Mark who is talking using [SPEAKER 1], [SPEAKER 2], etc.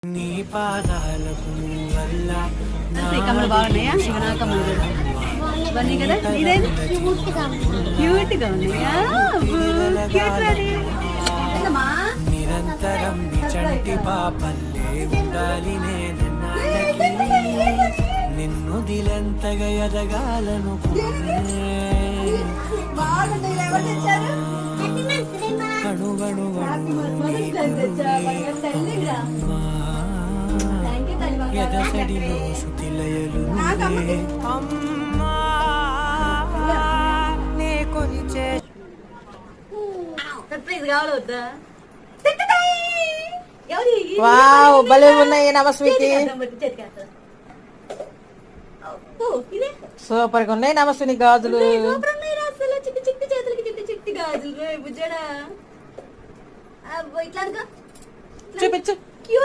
[SPEAKER 1] నీ పాదాలకు వల్ల
[SPEAKER 2] కమ్మలు బాగున్నాయా? ఇక నా కమ్మలు కూడా బాగున్నాయి కదా. ఇదేది క్యూట్గా ఉన్నాయా?
[SPEAKER 1] నిరంతరం నీ చంటి పాపల్లే ఉండాలి నేనన్నాళ్ళకి నిన్ను దిలెంతగా ఎదగాలనుకునే ఎదసడిలో శృతిలయలు అమ్మా నే కొలిచే
[SPEAKER 2] కావాలొద్దా?
[SPEAKER 3] వావ్ భలే ఉన్నాయి నమస్వికి. సూపర్ గా ఉన్నాయి నమస్విని గాజులు.
[SPEAKER 2] చిట్టి చేతులకి చిట్టి గాజులు బుజ్జడా.
[SPEAKER 3] చూపించు